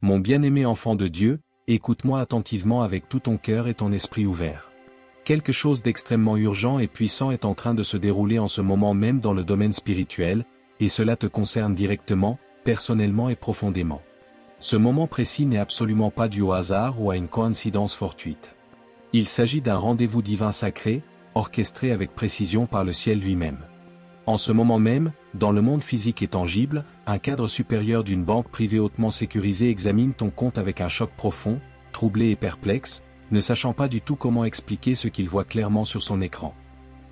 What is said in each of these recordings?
Mon bien-aimé enfant de Dieu, écoute-moi attentivement avec tout ton cœur et ton esprit ouvert. Quelque chose d'extrêmement urgent et puissant est en train de se dérouler en ce moment même dans le domaine spirituel, et cela te concerne directement, personnellement et profondément. Ce moment précis n'est absolument pas dû au hasard ou à une coïncidence fortuite. Il s'agit d'un rendez-vous divin sacré, orchestré avec précision par le ciel lui-même. En ce moment même, dans le monde physique et tangible, un cadre supérieur d'une banque privée hautement sécurisée examine ton compte avec un choc profond, troublé et perplexe, ne sachant pas du tout comment expliquer ce qu'il voit clairement sur son écran.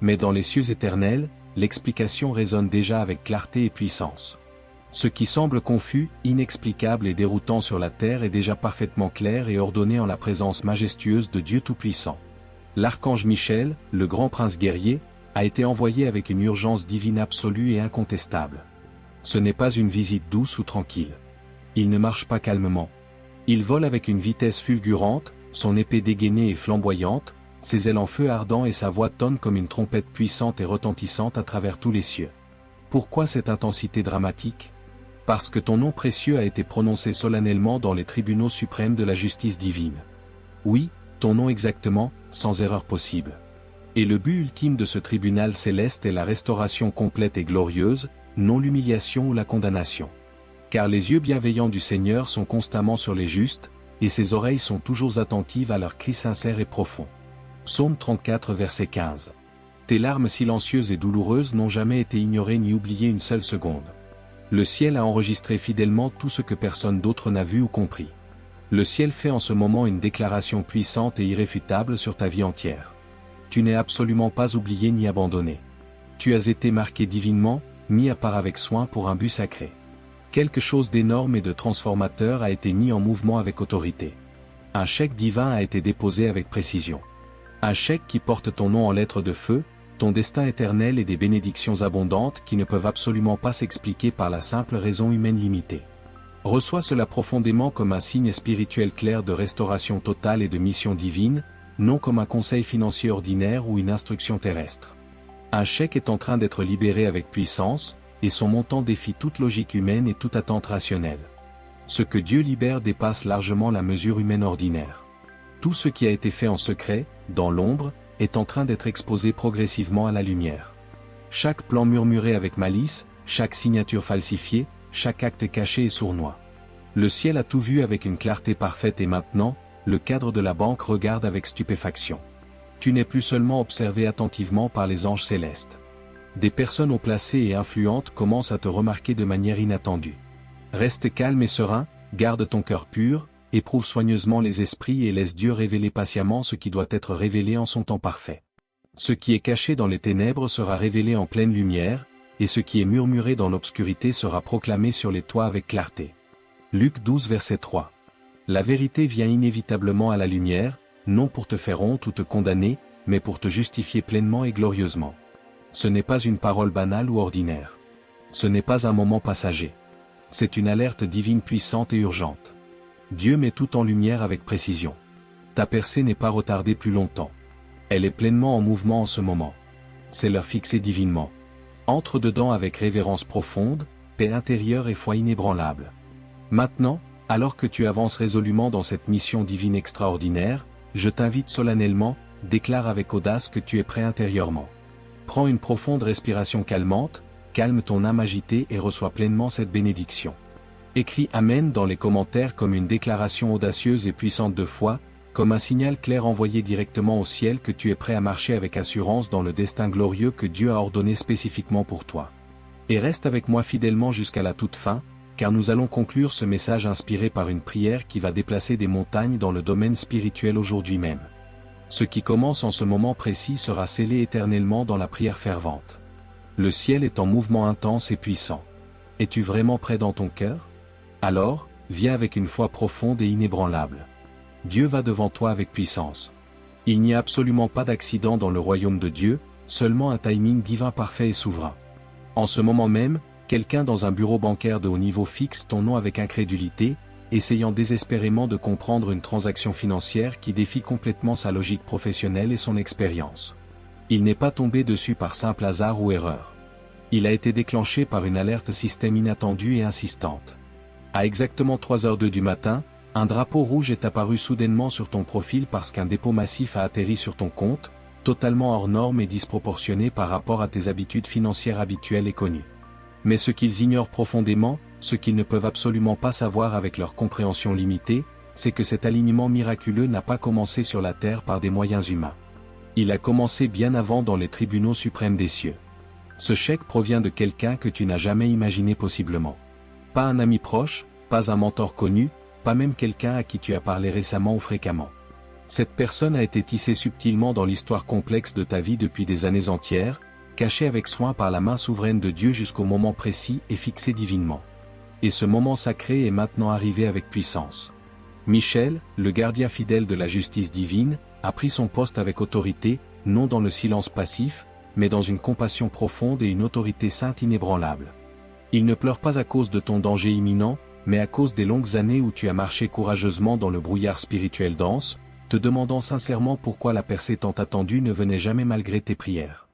Mais dans les cieux éternels, l'explication résonne déjà avec clarté et puissance. Ce qui semble confus, inexplicable et déroutant sur la terre est déjà parfaitement clair et ordonné en la présence majestueuse de Dieu Tout-Puissant. L'archange Michel, le grand prince guerrier, a été envoyé avec une urgence divine absolue et incontestable. Ce n'est pas une visite douce ou tranquille. Il ne marche pas calmement. Il vole avec une vitesse fulgurante, son épée dégainée et flamboyante, ses ailes en feu ardent et sa voix tonne comme une trompette puissante et retentissante à travers tous les cieux. Pourquoi cette intensité dramatique ? Parce que ton nom précieux a été prononcé solennellement dans les tribunaux suprêmes de la justice divine. Oui, ton nom exactement, sans erreur possible. Et le but ultime de ce tribunal céleste est la restauration complète et glorieuse, non l'humiliation ou la condamnation. Car les yeux bienveillants du Seigneur sont constamment sur les justes, et ses oreilles sont toujours attentives à leurs cris sincères et profonds. Psaume 34 verset 15. Tes larmes silencieuses et douloureuses n'ont jamais été ignorées ni oubliées une seule seconde. Le ciel a enregistré fidèlement tout ce que personne d'autre n'a vu ou compris. Le ciel fait en ce moment une déclaration puissante et irréfutable sur ta vie entière. Tu n'es absolument pas oublié ni abandonné. Tu as été marqué divinement, mis à part avec soin pour un but sacré. Quelque chose d'énorme et de transformateur a été mis en mouvement avec autorité. Un chèque divin a été déposé avec précision. Un chèque qui porte ton nom en lettres de feu, ton destin éternel et des bénédictions abondantes qui ne peuvent absolument pas s'expliquer par la simple raison humaine limitée. Reçois cela profondément comme un signe spirituel clair de restauration totale et de mission divine, non comme un conseil financier ordinaire ou une instruction terrestre. Un chèque est en train d'être libéré avec puissance, et son montant défie toute logique humaine et toute attente rationnelle. Ce que Dieu libère dépasse largement la mesure humaine ordinaire. Tout ce qui a été fait en secret, dans l'ombre, est en train d'être exposé progressivement à la lumière. Chaque plan murmuré avec malice, chaque signature falsifiée, chaque acte caché et sournois. Le ciel a tout vu avec une clarté parfaite et maintenant, le cadre de la banque regarde avec stupéfaction. Tu n'es plus seulement observé attentivement par les anges célestes. Des personnes haut placées et influentes commencent à te remarquer de manière inattendue. Reste calme et serein, garde ton cœur pur, éprouve soigneusement les esprits et laisse Dieu révéler patiemment ce qui doit être révélé en son temps parfait. Ce qui est caché dans les ténèbres sera révélé en pleine lumière, et ce qui est murmuré dans l'obscurité sera proclamé sur les toits avec clarté. Luc 12 verset 3. La vérité vient inévitablement à la lumière, non pour te faire honte ou te condamner, mais pour te justifier pleinement et glorieusement. Ce n'est pas une parole banale ou ordinaire. Ce n'est pas un moment passager. C'est une alerte divine puissante et urgente. Dieu met tout en lumière avec précision. Ta percée n'est pas retardée plus longtemps. Elle est pleinement en mouvement en ce moment. C'est l'heure fixée divinement. Entre dedans avec révérence profonde, paix intérieure et foi inébranlable. Maintenant, alors que tu avances résolument dans cette mission divine extraordinaire, je t'invite solennellement, déclare avec audace que tu es prêt intérieurement. Prends une profonde respiration calmante, calme ton âme agitée et reçois pleinement cette bénédiction. Écris Amen dans les commentaires comme une déclaration audacieuse et puissante de foi, comme un signal clair envoyé directement au ciel que tu es prêt à marcher avec assurance dans le destin glorieux que Dieu a ordonné spécifiquement pour toi. Et reste avec moi fidèlement jusqu'à la toute fin, car nous allons conclure ce message inspiré par une prière qui va déplacer des montagnes dans le domaine spirituel aujourd'hui même. Ce qui commence en ce moment précis sera scellé éternellement dans la prière fervente. Le ciel est en mouvement intense et puissant. Es-tu vraiment prêt dans ton cœur ? Alors, viens avec une foi profonde et inébranlable. Dieu va devant toi avec puissance. Il n'y a absolument pas d'accident dans le royaume de Dieu, seulement un timing divin parfait et souverain. En ce moment même, quelqu'un dans un bureau bancaire de haut niveau fixe ton nom avec incrédulité, essayant désespérément de comprendre une transaction financière qui défie complètement sa logique professionnelle et son expérience. Il n'est pas tombé dessus par simple hasard ou erreur. Il a été déclenché par une alerte système inattendue et insistante. À exactement 3h02 du matin, un drapeau rouge est apparu soudainement sur ton profil parce qu'un dépôt massif a atterri sur ton compte, totalement hors norme et disproportionné par rapport à tes habitudes financières habituelles et connues. Mais ce qu'ils ignorent profondément, ce qu'ils ne peuvent absolument pas savoir avec leur compréhension limitée, c'est que cet alignement miraculeux n'a pas commencé sur la terre par des moyens humains. Il a commencé bien avant dans les tribunaux suprêmes des cieux. Ce chèque provient de quelqu'un que tu n'as jamais imaginé possiblement. Pas un ami proche, pas un mentor connu, pas même quelqu'un à qui tu as parlé récemment ou fréquemment. Cette personne a été tissée subtilement dans l'histoire complexe de ta vie depuis des années entières, cachée avec soin par la main souveraine de Dieu jusqu'au moment précis et fixé divinement. Et ce moment sacré est maintenant arrivé avec puissance. Michel, le gardien fidèle de la justice divine, a pris son poste avec autorité, non dans le silence passif, mais dans une compassion profonde et une autorité sainte inébranlable. Il ne pleure pas à cause de ton danger imminent, mais à cause des longues années où tu as marché courageusement dans le brouillard spirituel dense, te demandant sincèrement pourquoi la percée tant attendue ne venait jamais malgré tes prières.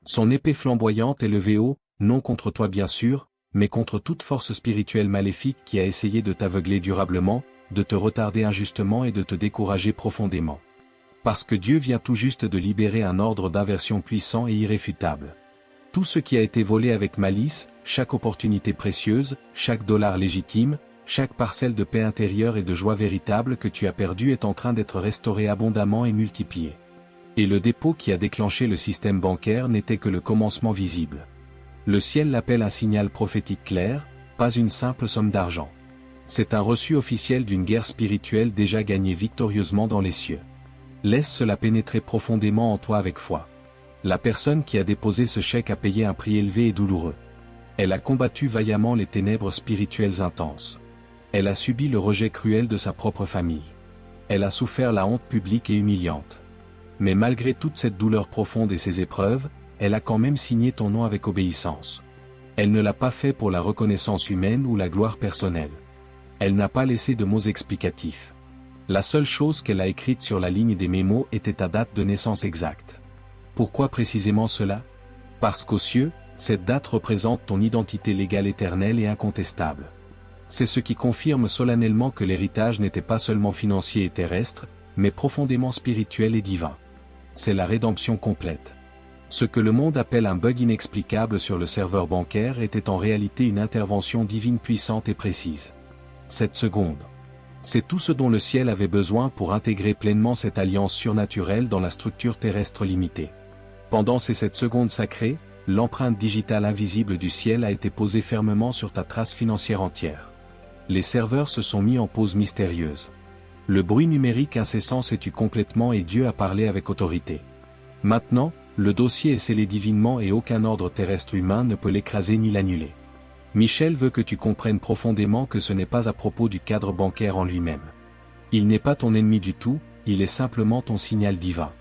Son épée flamboyante est levée haut, non contre toi bien sûr, mais contre toute force spirituelle maléfique qui a essayé de t'aveugler durablement, de te retarder injustement et de te décourager profondément. Parce que Dieu vient tout juste de libérer un ordre d'inversion puissant et irréfutable. Tout ce qui a été volé avec malice, chaque opportunité précieuse, chaque dollar légitime, chaque parcelle de paix intérieure et de joie véritable que tu as perdu est en train d'être restauré abondamment et multiplié. Et le dépôt qui a déclenché le système bancaire n'était que le commencement visible. Le ciel l'appelle un signal prophétique clair, pas une simple somme d'argent. C'est un reçu officiel d'une guerre spirituelle déjà gagnée victorieusement dans les cieux. Laisse cela pénétrer profondément en toi avec foi. La personne qui a déposé ce chèque a payé un prix élevé et douloureux. Elle a combattu vaillamment les ténèbres spirituelles intenses. Elle a subi le rejet cruel de sa propre famille. Elle a souffert la honte publique et humiliante. Mais malgré toute cette douleur profonde et ces épreuves, elle a quand même signé ton nom avec obéissance. Elle ne l'a pas fait pour la reconnaissance humaine ou la gloire personnelle. Elle n'a pas laissé de mots explicatifs. La seule chose qu'elle a écrite sur la ligne des mémos était ta date de naissance exacte. Pourquoi précisément cela? Parce qu'aux cieux, cette date représente ton identité légale éternelle et incontestable. C'est ce qui confirme solennellement que l'héritage n'était pas seulement financier et terrestre, mais profondément spirituel et divin. C'est la rédemption complète. Ce que le monde appelle un bug inexplicable sur le serveur bancaire était en réalité une intervention divine puissante et précise. 7 secondes. C'est tout ce dont le ciel avait besoin pour intégrer pleinement cette alliance surnaturelle dans la structure terrestre limitée. Pendant ces 7 secondes sacrées, l'empreinte digitale invisible du ciel a été posée fermement sur ta trace financière entière. Les serveurs se sont mis en pause mystérieuse. Le bruit numérique incessant s'est tu complètement et Dieu a parlé avec autorité. Maintenant, le dossier est scellé divinement et aucun ordre terrestre humain ne peut l'écraser ni l'annuler. Michel veut que tu comprennes profondément que ce n'est pas à propos du cadre bancaire en lui-même. Il n'est pas ton ennemi du tout, il est simplement ton signal divin.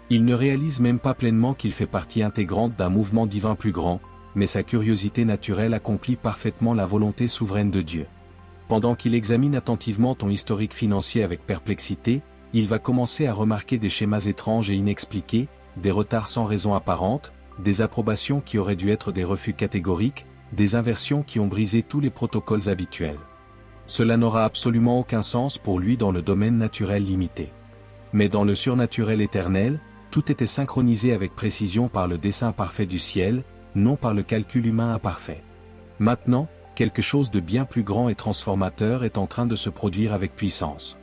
Il ne réalise même pas pleinement qu'il fait partie intégrante d'un mouvement divin plus grand, mais sa curiosité naturelle accomplit parfaitement la volonté souveraine de Dieu. Pendant qu'il examine attentivement ton historique financier avec perplexité, il va commencer à remarquer des schémas étranges et inexpliqués, des retards sans raison apparente, des approbations qui auraient dû être des refus catégoriques, des inversions qui ont brisé tous les protocoles habituels. Cela n'aura absolument aucun sens pour lui dans le domaine naturel limité. Mais dans le surnaturel éternel, tout était synchronisé avec précision par le dessein parfait du ciel, non par le calcul humain imparfait. Maintenant, quelque chose de bien plus grand et transformateur est en train de se produire avec puissance.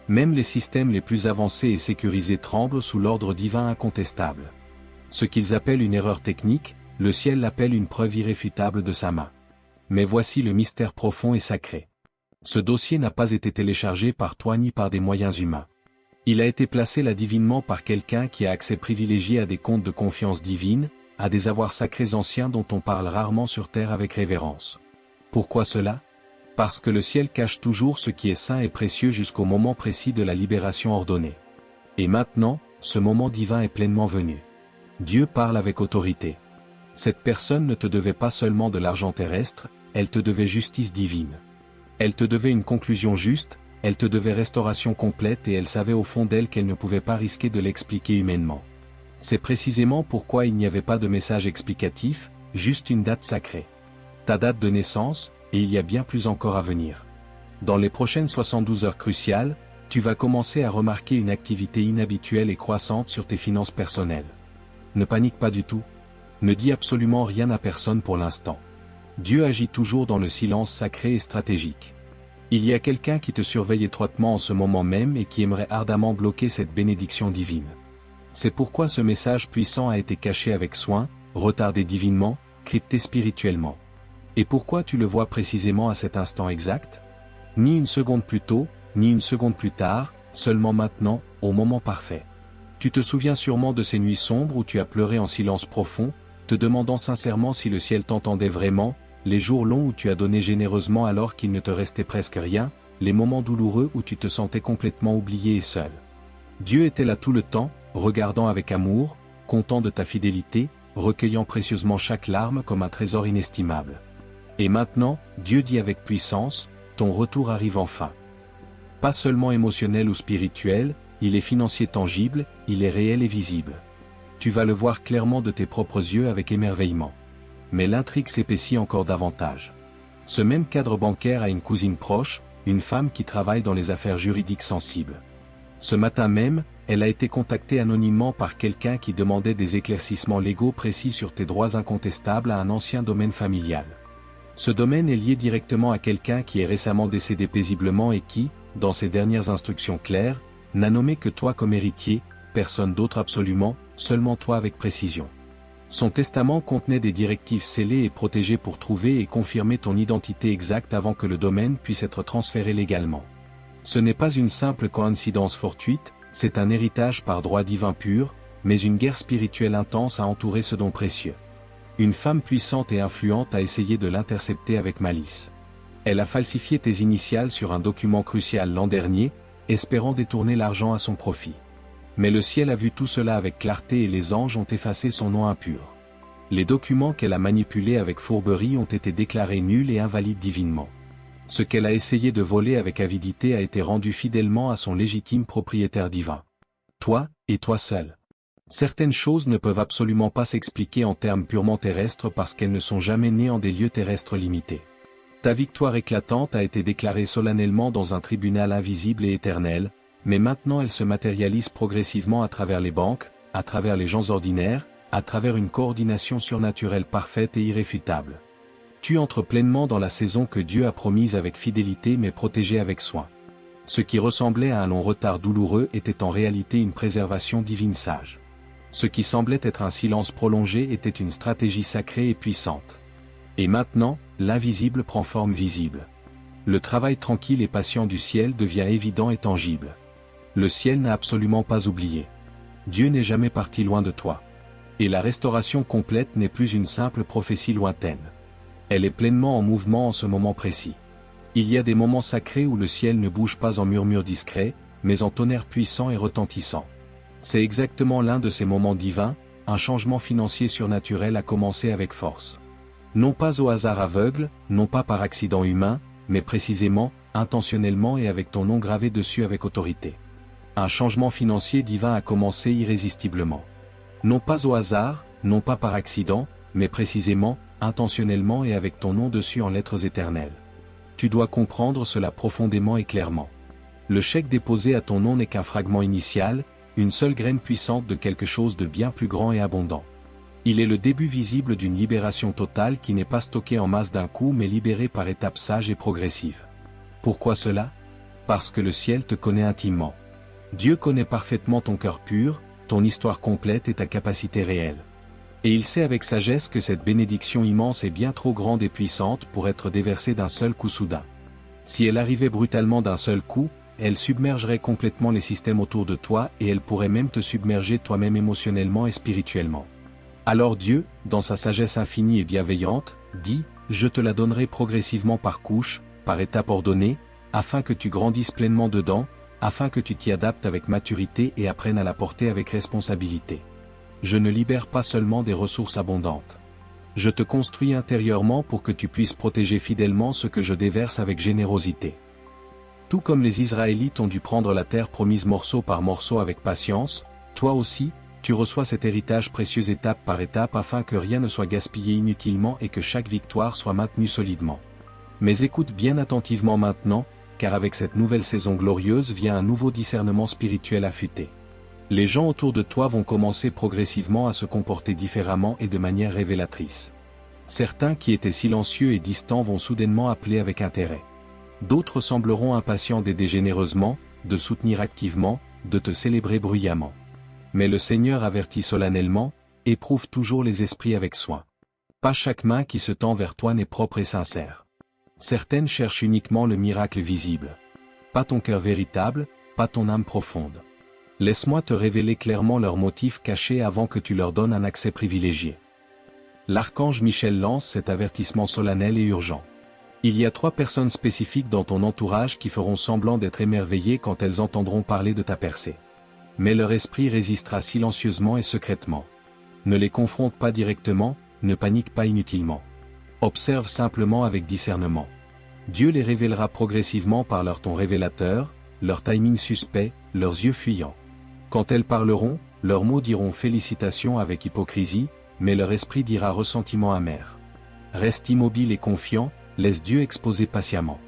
Même les systèmes les plus avancés et sécurisés tremblent sous l'ordre divin incontestable. Ce qu'ils appellent une erreur technique, le ciel l'appelle une preuve irréfutable de sa main. Mais voici le mystère profond et sacré. Ce dossier n'a pas été téléchargé par toi ni par des moyens humains. Il a été placé là divinement par quelqu'un qui a accès privilégié à des comptes de confiance divine, à des avoirs sacrés anciens dont on parle rarement sur terre avec révérence. Pourquoi cela? Parce que le ciel cache toujours ce qui est saint et précieux jusqu'au moment précis de la libération ordonnée. Et maintenant, ce moment divin est pleinement venu. Dieu parle avec autorité. Cette personne ne te devait pas seulement de l'argent terrestre, elle te devait justice divine. Elle te devait une conclusion juste, elle te devait restauration complète et elle savait au fond d'elle qu'elle ne pouvait pas risquer de l'expliquer humainement. C'est précisément pourquoi il n'y avait pas de message explicatif, juste une date sacrée. Ta date de naissance, et il y a bien plus encore à venir. Dans les prochaines 72 heures cruciales, tu vas commencer à remarquer une activité inhabituelle et croissante sur tes finances personnelles. Ne panique pas du tout. Ne dis absolument rien à personne pour l'instant. Dieu agit toujours dans le silence sacré et stratégique. Il y a quelqu'un qui te surveille étroitement en ce moment même et qui aimerait ardemment bloquer cette bénédiction divine. C'est pourquoi ce message puissant a été caché avec soin, retardé divinement, crypté spirituellement. Et pourquoi tu le vois précisément à cet instant exact? Ni une seconde plus tôt, ni une seconde plus tard, seulement maintenant, au moment parfait. Tu te souviens sûrement de ces nuits sombres où tu as pleuré en silence profond, te demandant sincèrement si le ciel t'entendait vraiment, les jours longs où tu as donné généreusement alors qu'il ne te restait presque rien, les moments douloureux où tu te sentais complètement oublié et seul. Dieu était là tout le temps, regardant avec amour, content de ta fidélité, recueillant précieusement chaque larme comme un trésor inestimable. Et maintenant, Dieu dit avec puissance, ton retour arrive enfin. Pas seulement émotionnel ou spirituel, il est financier tangible, il est réel et visible. Tu vas le voir clairement de tes propres yeux avec émerveillement. Mais l'intrigue s'épaissit encore davantage. Ce même cadre bancaire a une cousine proche, une femme qui travaille dans les affaires juridiques sensibles. Ce matin même, elle a été contactée anonymement par quelqu'un qui demandait des éclaircissements légaux précis sur tes droits incontestables à un ancien domaine familial. Ce domaine est lié directement à quelqu'un qui est récemment décédé paisiblement et qui, dans ses dernières instructions claires, n'a nommé que toi comme héritier, personne d'autre absolument, seulement toi avec précision. Son testament contenait des directives scellées et protégées pour trouver et confirmer ton identité exacte avant que le domaine puisse être transféré légalement. Ce n'est pas une simple coïncidence fortuite, c'est un héritage par droit divin pur, mais une guerre spirituelle intense a entouré ce don précieux. Une femme puissante et influente a essayé de l'intercepter avec malice. Elle a falsifié tes initiales sur un document crucial l'an dernier, espérant détourner l'argent à son profit. Mais le ciel a vu tout cela avec clarté et les anges ont effacé son nom impur. Les documents qu'elle a manipulés avec fourberie ont été déclarés nuls et invalides divinement. Ce qu'elle a essayé de voler avec avidité a été rendu fidèlement à son légitime propriétaire divin. Toi, et toi seul. Certaines choses ne peuvent absolument pas s'expliquer en termes purement terrestres parce qu'elles ne sont jamais nées en des lieux terrestres limités. Ta victoire éclatante a été déclarée solennellement dans un tribunal invisible et éternel, mais maintenant elle se matérialise progressivement à travers les banques, à travers les gens ordinaires, à travers une coordination surnaturelle parfaite et irréfutable. Tu entres pleinement dans la saison que Dieu a promise avec fidélité mais protégée avec soin. Ce qui ressemblait à un long retard douloureux était en réalité une préservation divine sage. Ce qui semblait être un silence prolongé était une stratégie sacrée et puissante. Et maintenant, l'invisible prend forme visible. Le travail tranquille et patient du ciel devient évident et tangible. Le ciel n'a absolument pas oublié. Dieu n'est jamais parti loin de toi. Et la restauration complète n'est plus une simple prophétie lointaine. Elle est pleinement en mouvement en ce moment précis. Il y a des moments sacrés où le ciel ne bouge pas en murmure discret, mais en tonnerre puissant et retentissant. C'est exactement l'un de ces moments divins, un changement financier surnaturel a commencé avec force. Non pas au hasard aveugle, non pas par accident humain, mais précisément, intentionnellement et avec ton nom gravé dessus avec autorité. Un changement financier divin a commencé irrésistiblement. Non pas au hasard, non pas par accident, mais précisément, intentionnellement et avec ton nom dessus en lettres éternelles. Tu dois comprendre cela profondément et clairement. Le chèque déposé à ton nom n'est qu'un fragment initial, une seule graine puissante de quelque chose de bien plus grand et abondant. Il est le début visible d'une libération totale qui n'est pas stockée en masse d'un coup mais libérée par étapes sages et progressives. Pourquoi cela? Parce que le ciel te connaît intimement. Dieu connaît parfaitement ton cœur pur, ton histoire complète et ta capacité réelle. Et il sait avec sagesse que cette bénédiction immense est bien trop grande et puissante pour être déversée d'un seul coup soudain. Si elle arrivait brutalement d'un seul coup, elle submergerait complètement les systèmes autour de toi et elle pourrait même te submerger toi-même émotionnellement et spirituellement. Alors Dieu, dans sa sagesse infinie et bienveillante, dit, je te la donnerai progressivement par couches, par étapes ordonnées, afin que tu grandisses pleinement dedans, afin que tu t'y adaptes avec maturité et apprennes à la porter avec responsabilité. Je ne libère pas seulement des ressources abondantes. Je te construis intérieurement pour que tu puisses protéger fidèlement ce que je déverse avec générosité. Tout comme les Israélites ont dû prendre la terre promise morceau par morceau avec patience, toi aussi, tu reçois cet héritage précieux étape par étape afin que rien ne soit gaspillé inutilement et que chaque victoire soit maintenue solidement. Mais écoute bien attentivement maintenant, car avec cette nouvelle saison glorieuse vient un nouveau discernement spirituel affûté. Les gens autour de toi vont commencer progressivement à se comporter différemment et de manière révélatrice. Certains qui étaient silencieux et distants vont soudainement appeler avec intérêt. D'autres sembleront impatients d'aider généreusement, de soutenir activement, de te célébrer bruyamment. Mais le Seigneur avertit solennellement, éprouve toujours les esprits avec soin. Pas chaque main qui se tend vers toi n'est propre et sincère. Certaines cherchent uniquement le miracle visible. Pas ton cœur véritable, pas ton âme profonde. Laisse-moi te révéler clairement leurs motifs cachés avant que tu leur donnes un accès privilégié. L'archange Michel lance cet avertissement solennel et urgent. Il y a 3 personnes spécifiques dans ton entourage qui feront semblant d'être émerveillées quand elles entendront parler de ta percée. Mais leur esprit résistera silencieusement et secrètement. Ne les confronte pas directement, ne panique pas inutilement. Observe simplement avec discernement. Dieu les révélera progressivement par leur ton révélateur, leur timing suspect, leurs yeux fuyants. Quand elles parleront, leurs mots diront félicitations avec hypocrisie, mais leur esprit dira ressentiment amer. Reste immobile et confiant, laisse Dieu exposer patiemment.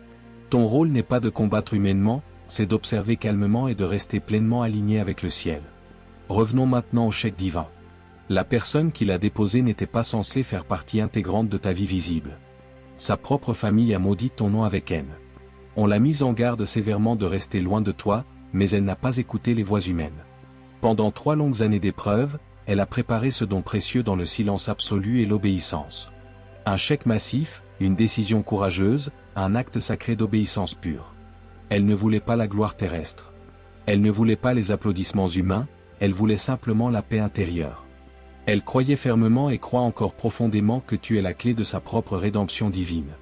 Ton rôle n'est pas de combattre humainement, c'est d'observer calmement et de rester pleinement aligné avec le ciel. Revenons maintenant au chèque divin. La personne qui l'a déposé n'était pas censée faire partie intégrante de ta vie visible. Sa propre famille a maudit ton nom avec haine. On l'a mise en garde sévèrement de rester loin de toi, mais elle n'a pas écouté les voix humaines. Pendant 3 longues années d'épreuve, elle a préparé ce don précieux dans le silence absolu et l'obéissance. Un chèque massif, une décision courageuse, un acte sacré d'obéissance pure. Elle ne voulait pas la gloire terrestre. Elle ne voulait pas les applaudissements humains, elle voulait simplement la paix intérieure. Elle croyait fermement et croit encore profondément que tu es la clé de sa propre rédemption divine.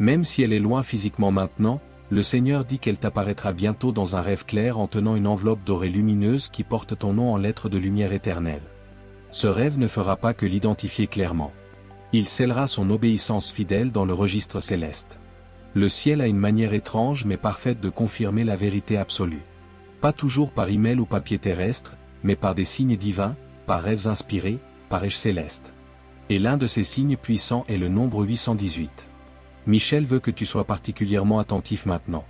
Même si elle est loin physiquement maintenant, le Seigneur dit qu'elle t'apparaîtra bientôt dans un rêve clair en tenant une enveloppe dorée lumineuse qui porte ton nom en lettres de lumière éternelle. Ce rêve ne fera pas que l'identifier clairement. Il scellera son obéissance fidèle dans le registre céleste. Le ciel a une manière étrange mais parfaite de confirmer la vérité absolue. Pas toujours par email ou papier terrestre, mais par des signes divins, par rêves inspirés, par êches célestes. Et l'un de ces signes puissants est le nombre 818. Michel veut que tu sois particulièrement attentif maintenant.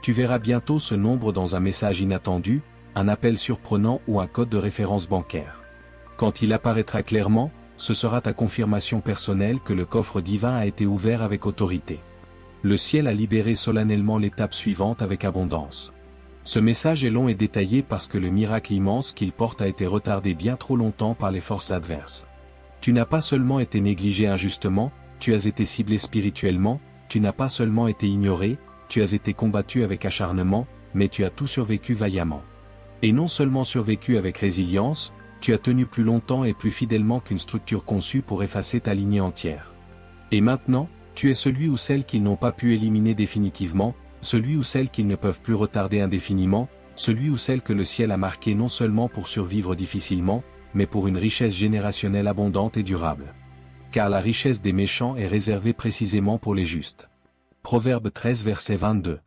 Tu verras bientôt ce nombre dans un message inattendu, un appel surprenant ou un code de référence bancaire. Quand il apparaîtra clairement, ce sera ta confirmation personnelle que le coffre divin a été ouvert avec autorité. Le ciel a libéré solennellement l'étape suivante avec abondance. Ce message est long et détaillé parce que le miracle immense qu'il porte a été retardé bien trop longtemps par les forces adverses. Tu n'as pas seulement été négligé injustement, tu as été ciblé spirituellement, tu n'as pas seulement été ignoré, tu as été combattu avec acharnement, mais tu as tout survécu vaillamment. Et non seulement survécu avec résilience, tu as tenu plus longtemps et plus fidèlement qu'une structure conçue pour effacer ta lignée entière. Et maintenant, tu es celui ou celle qu'ils n'ont pas pu éliminer définitivement, celui ou celle qu'ils ne peuvent plus retarder indéfiniment, celui ou celle que le ciel a marqué non seulement pour survivre difficilement, mais pour une richesse générationnelle abondante et durable. Car la richesse des méchants est réservée précisément pour les justes. Proverbe 13 verset 22.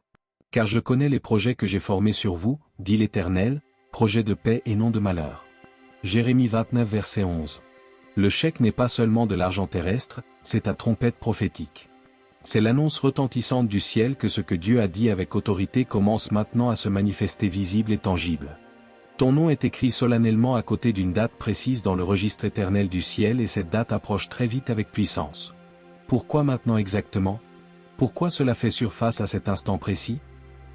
Car je connais les projets que j'ai formés sur vous, dit l'Éternel, projets de paix et non de malheur. Jérémie 29 verset 11. Le chèque n'est pas seulement de l'argent terrestre, c'est ta trompette prophétique. C'est l'annonce retentissante du ciel que ce que Dieu a dit avec autorité commence maintenant à se manifester visible et tangible. Ton nom est écrit solennellement à côté d'une date précise dans le registre éternel du ciel et cette date approche très vite avec puissance. Pourquoi maintenant exactement? Pourquoi cela fait surface à cet instant précis?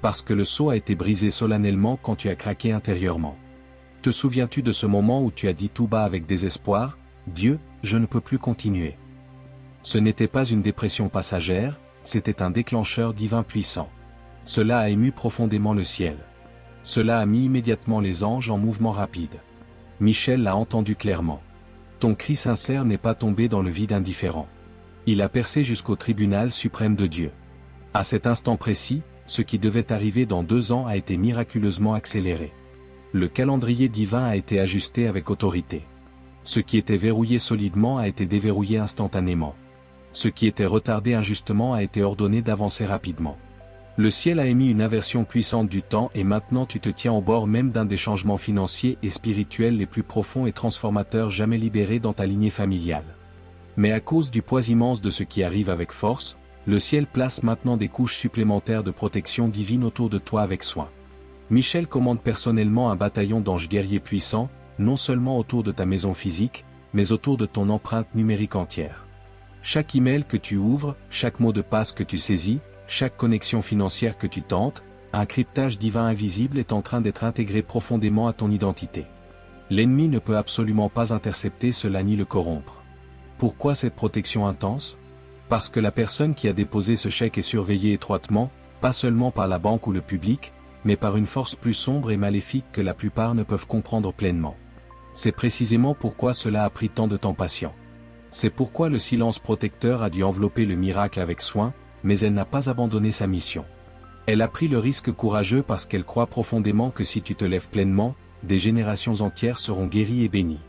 Parce que le sceau a été brisé solennellement quand tu as craqué intérieurement. Te souviens-tu de ce moment où tu as dit tout bas avec désespoir, « Dieu, je ne peux plus continuer ». Ce n'était pas une dépression passagère, c'était un déclencheur divin puissant. Cela a ému profondément le ciel. Cela a mis immédiatement les anges en mouvement rapide. Michel l'a entendu clairement. Ton cri sincère n'est pas tombé dans le vide indifférent. Il a percé jusqu'au tribunal suprême de Dieu. À cet instant précis, ce qui devait arriver dans 2 ans a été miraculeusement accéléré. Le calendrier divin a été ajusté avec autorité. Ce qui était verrouillé solidement a été déverrouillé instantanément. Ce qui était retardé injustement a été ordonné d'avancer rapidement. Le ciel a émis une inversion puissante du temps et maintenant tu te tiens au bord même d'un des changements financiers et spirituels les plus profonds et transformateurs jamais libérés dans ta lignée familiale. Mais à cause du poids immense de ce qui arrive avec force, Le ciel place maintenant des couches supplémentaires de protection divine autour de toi avec soin. Michel commande personnellement un bataillon d'anges guerriers puissants, non seulement autour de ta maison physique, mais autour de ton empreinte numérique entière. Chaque email que tu ouvres, chaque mot de passe que tu saisis, chaque connexion financière que tu tentes, un cryptage divin invisible est en train d'être intégré profondément à ton identité. L'ennemi ne peut absolument pas intercepter cela ni le corrompre. Pourquoi cette protection intense ? Parce que la personne qui a déposé ce chèque est surveillée étroitement, pas seulement par la banque ou le public, mais par une force plus sombre et maléfique que la plupart ne peuvent comprendre pleinement. C'est précisément pourquoi cela a pris tant de temps patient. C'est pourquoi le silence protecteur a dû envelopper le miracle avec soin, mais elle n'a pas abandonné sa mission. Elle a pris le risque courageux parce qu'elle croit profondément que si tu te lèves pleinement, des générations entières seront guéries et bénies.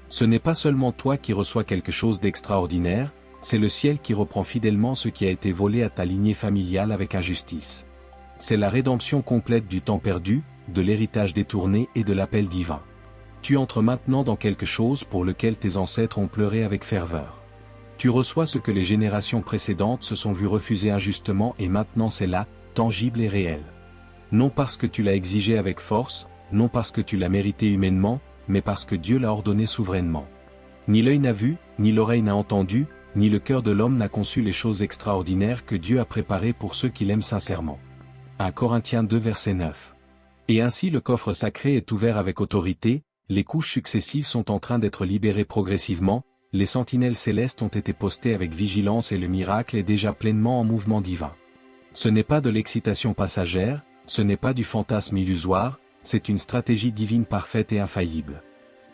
Ce n'est pas seulement toi qui reçois quelque chose d'extraordinaire, c'est le ciel qui reprend fidèlement ce qui a été volé à ta lignée familiale avec injustice. C'est la rédemption complète du temps perdu, de l'héritage détourné et de l'appel divin. Tu entres maintenant dans quelque chose pour lequel tes ancêtres ont pleuré avec ferveur. Tu reçois ce que les générations précédentes se sont vues refuser injustement et maintenant c'est là, tangible et réel. Non parce que tu l'as exigé avec force, non parce que tu l'as mérité humainement, mais parce que Dieu l'a ordonné souverainement. Ni l'œil n'a vu, ni l'oreille n'a entendu, ni le cœur de l'homme n'a conçu les choses extraordinaires que Dieu a préparées pour ceux qui l'aiment sincèrement. 1 Corinthiens 2 verset 9. Et ainsi le coffre sacré est ouvert avec autorité, les couches successives sont en train d'être libérées progressivement, les sentinelles célestes ont été postées avec vigilance et le miracle est déjà pleinement en mouvement divin. Ce n'est pas de l'excitation passagère, ce n'est pas du fantasme illusoire, c'est une stratégie divine parfaite et infaillible.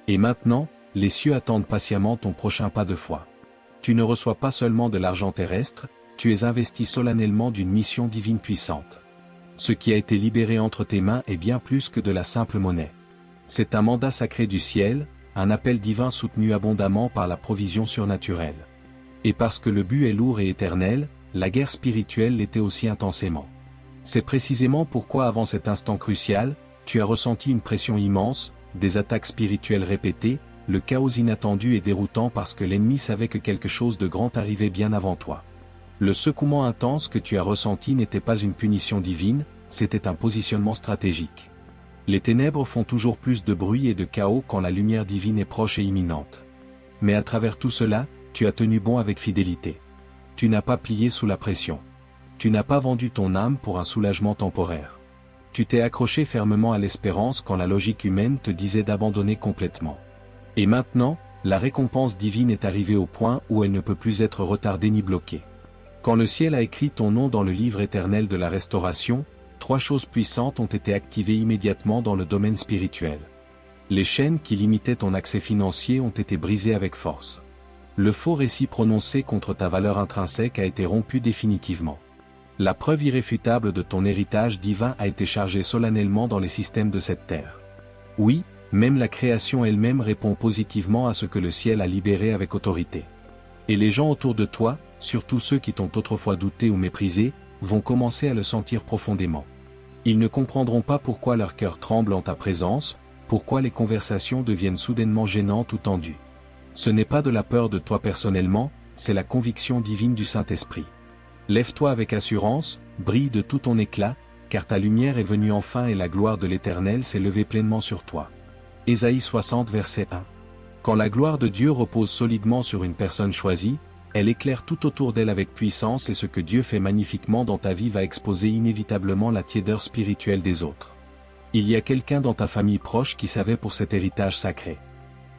Et maintenant, les cieux attendent patiemment ton prochain pas de foi. Tu ne reçois pas seulement de l'argent terrestre, tu es investi solennellement d'une mission divine puissante. Ce qui a été libéré entre tes mains est bien plus que de la simple monnaie. C'est un mandat sacré du ciel, un appel divin soutenu abondamment par la provision surnaturelle. Et parce que le but est lourd et éternel, la guerre spirituelle l'était aussi intensément. C'est précisément pourquoi avant cet instant crucial, tu as ressenti une pression immense, des attaques spirituelles répétées, le chaos inattendu et déroutant parce que l'ennemi savait que quelque chose de grand arrivait bien avant toi. Le secouement intense que tu as ressenti n'était pas une punition divine, c'était un positionnement stratégique. Les ténèbres font toujours plus de bruit et de chaos quand la lumière divine est proche et imminente. Mais à travers tout cela, tu as tenu bon avec fidélité. Tu n'as pas plié sous la pression. Tu n'as pas vendu ton âme pour un soulagement temporaire. Tu t'es accroché fermement à l'espérance quand la logique humaine te disait d'abandonner complètement. Et maintenant, la récompense divine est arrivée au point où elle ne peut plus être retardée ni bloquée. Quand le ciel a écrit ton nom dans le livre éternel de la restauration, 3 choses puissantes ont été activées immédiatement dans le domaine spirituel. Les chaînes qui limitaient ton accès financier ont été brisées avec force. Le faux récit prononcé contre ta valeur intrinsèque a été rompu définitivement. La preuve irréfutable de ton héritage divin a été chargée solennellement dans les systèmes de cette terre. Oui, même la création elle-même répond positivement à ce que le ciel a libéré avec autorité. Et les gens autour de toi, surtout ceux qui t'ont autrefois douté ou méprisé, vont commencer à le sentir profondément. Ils ne comprendront pas pourquoi leur cœur tremble en ta présence, pourquoi les conversations deviennent soudainement gênantes ou tendues. Ce n'est pas de la peur de toi personnellement, c'est la conviction divine du Saint-Esprit. Lève-toi avec assurance, brille de tout ton éclat, car ta lumière est venue enfin et la gloire de l'Éternel s'est levée pleinement sur toi. Ésaïe 60 verset 1. Quand la gloire de Dieu repose solidement sur une personne choisie, elle éclaire tout autour d'elle avec puissance et ce que Dieu fait magnifiquement dans ta vie va exposer inévitablement la tiédeur spirituelle des autres. Il y a quelqu'un dans ta famille proche qui savait pour cet héritage sacré.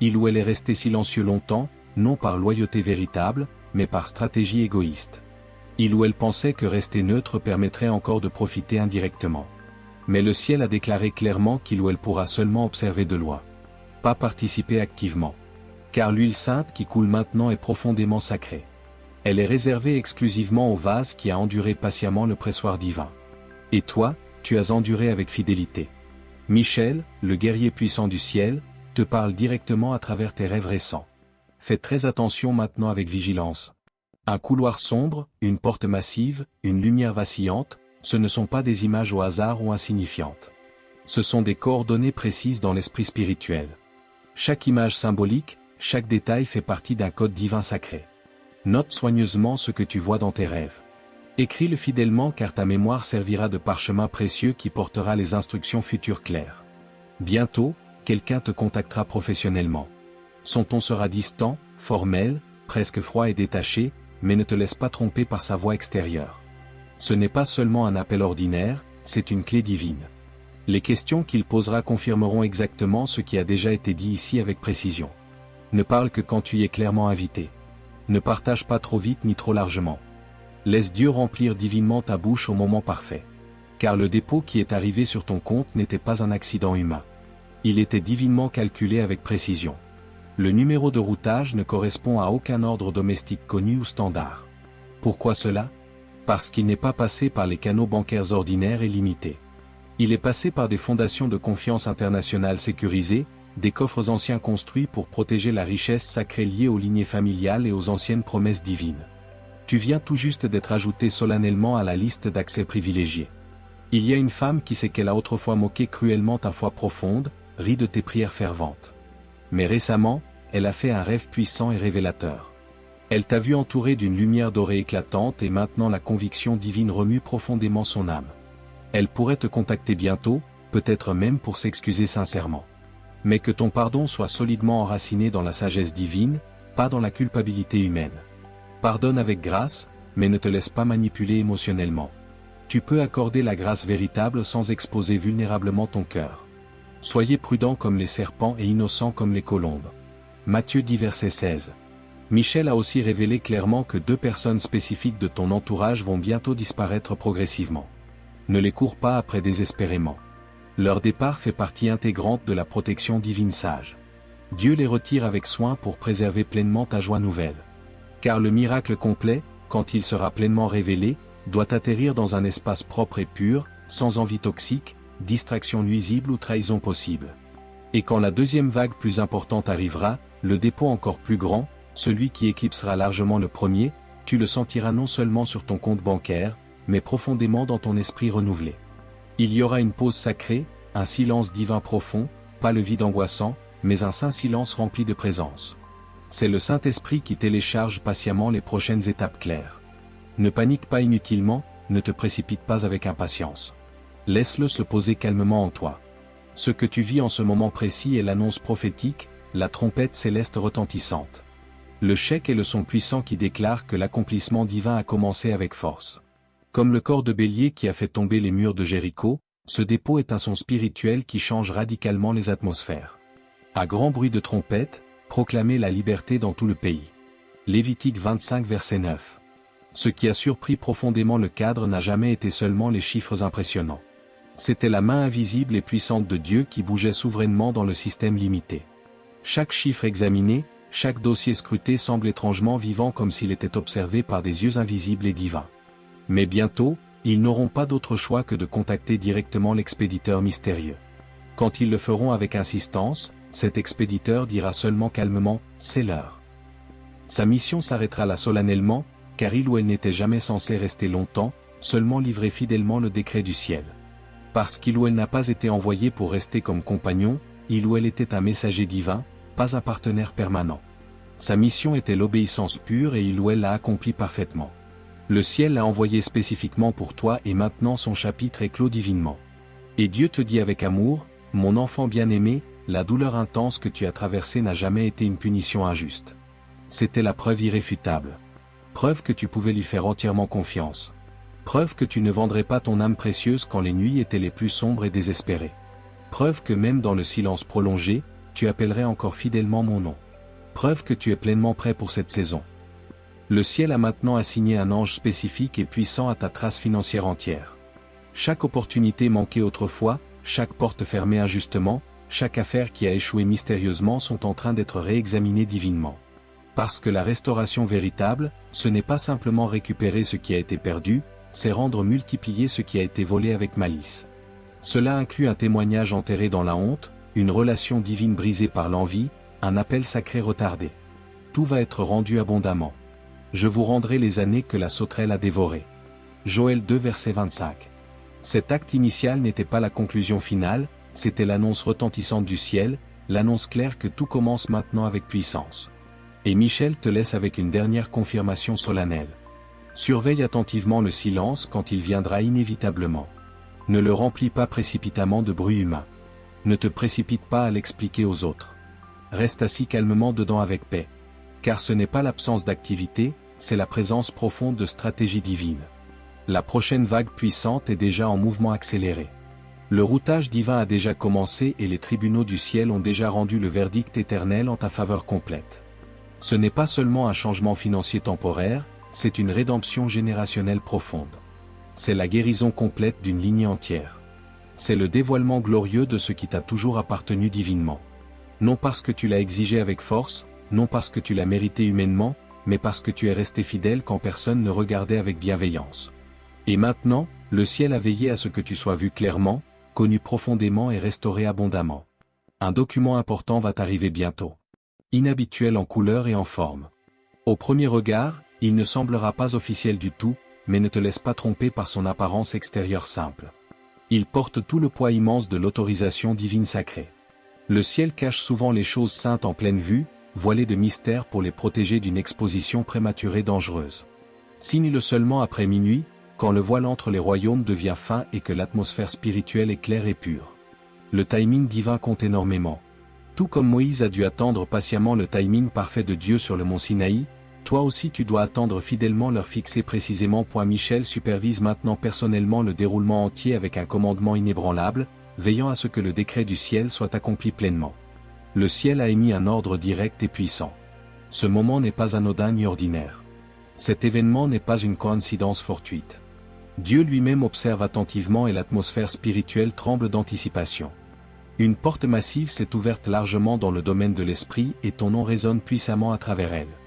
Il ou elle est resté silencieux longtemps, non par loyauté véritable, mais par stratégie égoïste. Il ou elle pensait que rester neutre permettrait encore de profiter indirectement. Mais le ciel a déclaré clairement qu'il ou elle pourra seulement observer de loin. Pas participer activement. Car l'huile sainte qui coule maintenant est profondément sacrée. Elle est réservée exclusivement au vase qui a enduré patiemment le pressoir divin. Et toi, tu as enduré avec fidélité. Michel, le guerrier puissant du ciel, te parle directement à travers tes rêves récents. Fais très attention maintenant avec vigilance. Un couloir sombre, une porte massive, une lumière vacillante, ce ne sont pas des images au hasard ou insignifiantes. Ce sont des coordonnées précises dans l'esprit spirituel. Chaque image symbolique, chaque détail fait partie d'un code divin sacré. Note soigneusement ce que tu vois dans tes rêves. Écris-le fidèlement car ta mémoire servira de parchemin précieux qui portera les instructions futures claires. Bientôt, quelqu'un te contactera professionnellement. Son ton sera distant, formel, presque froid et détaché, mais ne te laisse pas tromper par sa voix extérieure. Ce n'est pas seulement un appel ordinaire, c'est une clé divine. Les questions qu'il posera confirmeront exactement ce qui a déjà été dit ici avec précision. Ne parle que quand tu y es clairement invité. Ne partage pas trop vite ni trop largement. Laisse Dieu remplir divinement ta bouche au moment parfait. Car le dépôt qui est arrivé sur ton compte n'était pas un accident humain. Il était divinement calculé avec précision. Le numéro de routage ne correspond à aucun ordre domestique connu ou standard. Pourquoi cela? Parce qu'il n'est pas passé par les canaux bancaires ordinaires et limités. Il est passé par des fondations de confiance internationales sécurisées, des coffres anciens construits pour protéger la richesse sacrée liée aux lignées familiales et aux anciennes promesses divines. Tu viens tout juste d'être ajouté solennellement à la liste d'accès privilégiés. Il y a une femme qui sait qu'elle a autrefois moqué cruellement ta foi profonde, ri de tes prières ferventes. Mais récemment, elle a fait un rêve puissant et révélateur. Elle t'a vu entouré d'une lumière dorée éclatante et maintenant la conviction divine remue profondément son âme. Elle pourrait te contacter bientôt, peut-être même pour s'excuser sincèrement. Mais que ton pardon soit solidement enraciné dans la sagesse divine, pas dans la culpabilité humaine. Pardonne avec grâce, mais ne te laisse pas manipuler émotionnellement. Tu peux accorder la grâce véritable sans exposer vulnérablement ton cœur. Soyez prudents comme les serpents et innocents comme les colombes. Matthieu 10 verset 16. Michel a aussi révélé clairement que 2 personnes spécifiques de ton entourage vont bientôt disparaître progressivement. Ne les cours pas après désespérément. Leur départ fait partie intégrante de la protection divine sage. Dieu les retire avec soin pour préserver pleinement ta joie nouvelle. Car le miracle complet, quand il sera pleinement révélé, doit atterrir dans un espace propre et pur, sans envie toxique, distraction nuisible ou trahison possible. Et quand la deuxième vague plus importante arrivera, le dépôt encore plus grand, celui qui éclipsera largement le premier, tu le sentiras non seulement sur ton compte bancaire, mais profondément dans ton esprit renouvelé. Il y aura une pause sacrée, un silence divin profond, pas le vide angoissant, mais un saint silence rempli de présence. C'est le Saint-Esprit qui télécharge patiemment les prochaines étapes claires. Ne panique pas inutilement, ne te précipite pas avec impatience. Laisse-le se poser calmement en toi. Ce que tu vis en ce moment précis est l'annonce prophétique, la trompette céleste retentissante. Le chèque est le son puissant qui déclare que l'accomplissement divin a commencé avec force. Comme le corps de bélier qui a fait tomber les murs de Jéricho, ce dépôt est un son spirituel qui change radicalement les atmosphères. À grand bruit de trompette, proclamez la liberté dans tout le pays. Lévitique 25 verset 9. Ce qui a surpris profondément le cadre n'a jamais été seulement les chiffres impressionnants. C'était la main invisible et puissante de Dieu qui bougeait souverainement dans le système limité. Chaque chiffre examiné, chaque dossier scruté semble étrangement vivant comme s'il était observé par des yeux invisibles et divins. Mais bientôt, ils n'auront pas d'autre choix que de contacter directement l'expéditeur mystérieux. Quand ils le feront avec insistance, cet expéditeur dira seulement calmement « c'est l'heure ». Sa mission s'arrêtera là solennellement, car il ou elle n'était jamais censé rester longtemps, seulement livrer fidèlement le décret du ciel. Parce qu'il ou elle n'a pas été envoyé pour rester comme compagnon, il ou elle était un messager divin, pas un partenaire permanent. Sa mission était l'obéissance pure et il ou elle l'a accomplie parfaitement. Le ciel l'a envoyé spécifiquement pour toi et maintenant son chapitre est clos divinement. Et Dieu te dit avec amour, mon enfant bien-aimé, la douleur intense que tu as traversée n'a jamais été une punition injuste. C'était la preuve irréfutable. Preuve que tu pouvais lui faire entièrement confiance. Preuve que tu ne vendrais pas ton âme précieuse quand les nuits étaient les plus sombres et désespérées. Preuve que même dans le silence prolongé, tu appellerais encore fidèlement mon nom. Preuve que tu es pleinement prêt pour cette saison. Le ciel a maintenant assigné un ange spécifique et puissant à ta trace financière entière. Chaque opportunité manquée autrefois, chaque porte fermée injustement, chaque affaire qui a échoué mystérieusement sont en train d'être réexaminées divinement. Parce que la restauration véritable, ce n'est pas simplement récupérer ce qui a été perdu, c'est rendre multiplier ce qui a été volé avec malice. Cela inclut un témoignage enterré dans la honte, une relation divine brisée par l'envie, un appel sacré retardé. Tout va être rendu abondamment. Je vous rendrai les années que la sauterelle a dévorées. Joël 2 verset 25. Cet acte initial n'était pas la conclusion finale, c'était l'annonce retentissante du ciel, l'annonce claire que tout commence maintenant avec puissance. Et Michel te laisse avec une dernière confirmation solennelle. Surveille attentivement le silence quand il viendra inévitablement. Ne le remplis pas précipitamment de bruit humain. Ne te précipite pas à l'expliquer aux autres. Reste assis calmement dedans avec paix. Car ce n'est pas l'absence d'activité, c'est la présence profonde de stratégie divine. La prochaine vague puissante est déjà en mouvement accéléré. Le routage divin a déjà commencé et les tribunaux du ciel ont déjà rendu le verdict éternel en ta faveur complète. Ce n'est pas seulement un changement financier temporaire, c'est une rédemption générationnelle profonde. C'est la guérison complète d'une lignée entière. C'est le dévoilement glorieux de ce qui t'a toujours appartenu divinement. Non parce que tu l'as exigé avec force, non parce que tu l'as mérité humainement, mais parce que tu es resté fidèle quand personne ne regardait avec bienveillance. Et maintenant, le ciel a veillé à ce que tu sois vu clairement, connu profondément et restauré abondamment. Un document important va t'arriver bientôt. Inhabituel en couleur et en forme. Au premier regard, il ne semblera pas officiel du tout, mais ne te laisse pas tromper par son apparence extérieure simple. Il porte tout le poids immense de l'autorisation divine sacrée. Le ciel cache souvent les choses saintes en pleine vue, voilées de mystères pour les protéger d'une exposition prématurée dangereuse. Signe-le seulement après minuit, quand le voile entre les royaumes devient fin et que l'atmosphère spirituelle est claire et pure. Le timing divin compte énormément. Tout comme Moïse a dû attendre patiemment le timing parfait de Dieu sur le mont Sinaï, toi aussi tu dois attendre fidèlement l'heure fixée précisément. Michel supervise maintenant personnellement le déroulement entier avec un commandement inébranlable, veillant à ce que le décret du ciel soit accompli pleinement. Le ciel a émis un ordre direct et puissant. Ce moment n'est pas anodin ni ordinaire. Cet événement n'est pas une coïncidence fortuite. Dieu lui-même observe attentivement et l'atmosphère spirituelle tremble d'anticipation. Une porte massive s'est ouverte largement dans le domaine de l'esprit et ton nom résonne puissamment à travers elle.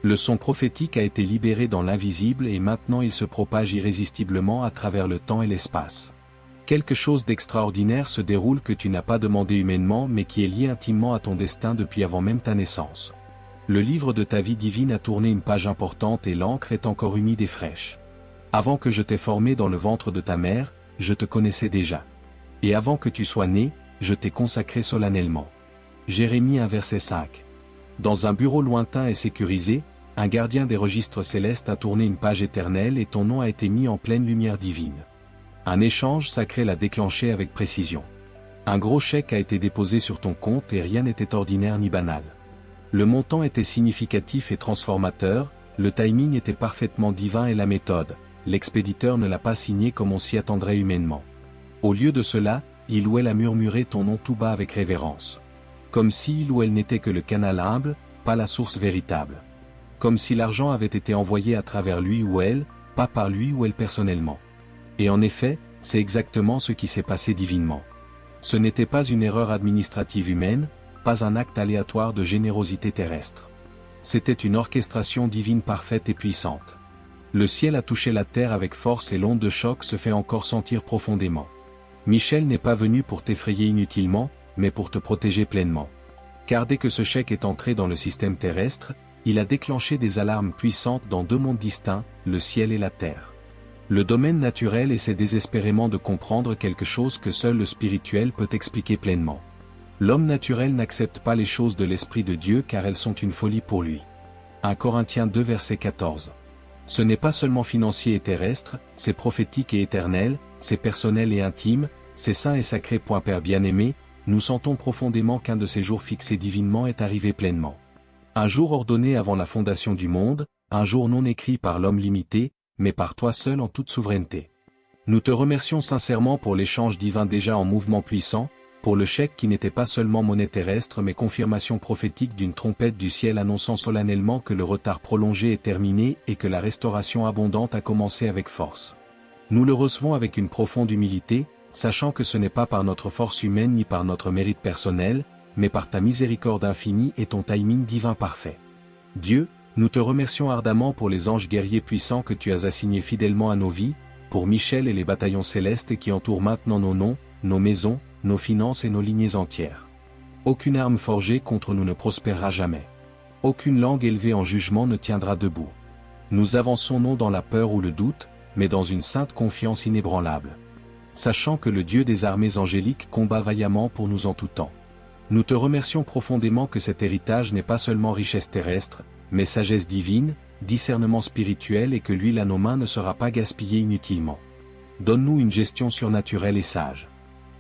Le son prophétique a été libéré dans l'invisible et maintenant il se propage irrésistiblement à travers le temps et l'espace. Quelque chose d'extraordinaire se déroule que tu n'as pas demandé humainement mais qui est lié intimement à ton destin depuis avant même ta naissance. Le livre de ta vie divine a tourné une page importante et l'encre est encore humide et fraîche. Avant que je t'ai formé dans le ventre de ta mère, je te connaissais déjà. Et avant que tu sois né, je t'ai consacré solennellement. Jérémie 1 verset 5. Dans un bureau lointain et sécurisé, un gardien des registres célestes a tourné une page éternelle et ton nom a été mis en pleine lumière divine. Un échange sacré l'a déclenché avec précision. Un gros chèque a été déposé sur ton compte et rien n'était ordinaire ni banal. Le montant était significatif et transformateur, le timing était parfaitement divin et la méthode, l'expéditeur ne l'a pas signé comme on s'y attendrait humainement. Au lieu de cela, il ou elle a murmuré ton nom tout bas avec révérence. Comme si il ou elle n'était que le canal humble, pas la source véritable. Comme si l'argent avait été envoyé à travers lui ou elle, pas par lui ou elle personnellement. Et en effet, c'est exactement ce qui s'est passé divinement. Ce n'était pas une erreur administrative humaine, pas un acte aléatoire de générosité terrestre. C'était une orchestration divine parfaite et puissante. Le ciel a touché la terre avec force et l'onde de choc se fait encore sentir profondément. Michel n'est pas venu pour t'effrayer inutilement, mais pour te protéger pleinement. Car dès que ce chèque est entré dans le système terrestre, il a déclenché des alarmes puissantes dans deux mondes distincts, le ciel et la terre. Le domaine naturel essaie désespérément de comprendre quelque chose que seul le spirituel peut expliquer pleinement. L'homme naturel n'accepte pas les choses de l'Esprit de Dieu car elles sont une folie pour lui. 1 Corinthiens 2 verset 14. Ce n'est pas seulement financier et terrestre, c'est prophétique et éternel, c'est personnel et intime, c'est saint et sacré. Père bien-aimé, nous sentons profondément qu'un de ces jours fixés divinement est arrivé pleinement. Un jour ordonné avant la fondation du monde, un jour non écrit par l'homme limité, mais par toi seul en toute souveraineté. Nous te remercions sincèrement pour l'échange divin déjà en mouvement puissant, pour le chèque qui n'était pas seulement monnaie terrestre mais confirmation prophétique d'une trompette du ciel annonçant solennellement que le retard prolongé est terminé et que la restauration abondante a commencé avec force. Nous le recevons avec une profonde humilité, sachant que ce n'est pas par notre force humaine ni par notre mérite personnel, mais par ta miséricorde infinie et ton timing divin parfait. Dieu, nous te remercions ardemment pour les anges guerriers puissants que tu as assignés fidèlement à nos vies, pour Michel et les bataillons célestes qui entourent maintenant nos noms, nos maisons, nos finances et nos lignées entières. Aucune arme forgée contre nous ne prospérera jamais. Aucune langue élevée en jugement ne tiendra debout. Nous avançons non dans la peur ou le doute, mais dans une sainte confiance inébranlable. Sachant que le Dieu des armées angéliques combat vaillamment pour nous en tout temps. Nous te remercions profondément que cet héritage n'est pas seulement richesse terrestre, mais sagesse divine, discernement spirituel et que l'huile à nos mains ne sera pas gaspillée inutilement. Donne-nous une gestion surnaturelle et sage.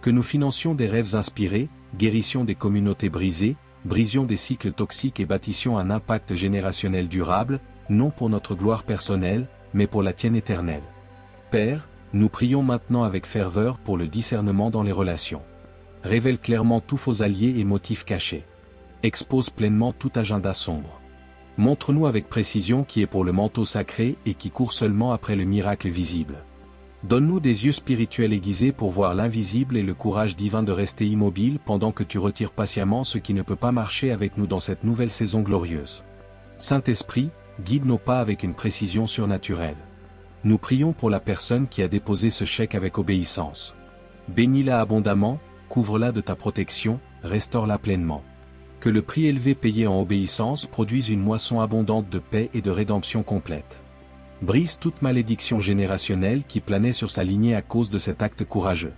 Que nous financions des rêves inspirés, guérissions des communautés brisées, brisions des cycles toxiques et bâtissions un impact générationnel durable, non pour notre gloire personnelle, mais pour la tienne éternelle. Père, nous prions maintenant avec ferveur pour le discernement dans les relations. Révèle clairement tous faux alliés et motifs cachés. Expose pleinement tout agenda sombre. Montre-nous avec précision qui est pour le manteau sacré et qui court seulement après le miracle visible. Donne-nous des yeux spirituels aiguisés pour voir l'invisible et le courage divin de rester immobile pendant que tu retires patiemment ce qui ne peut pas marcher avec nous dans cette nouvelle saison glorieuse. Saint-Esprit, guide nos pas avec une précision surnaturelle. Nous prions pour la personne qui a déposé ce chèque avec obéissance. Bénis-la abondamment, couvre-la de ta protection, restaure-la pleinement. Que le prix élevé payé en obéissance produise une moisson abondante de paix et de rédemption complète. Brise toute malédiction générationnelle qui planait sur sa lignée à cause de cet acte courageux.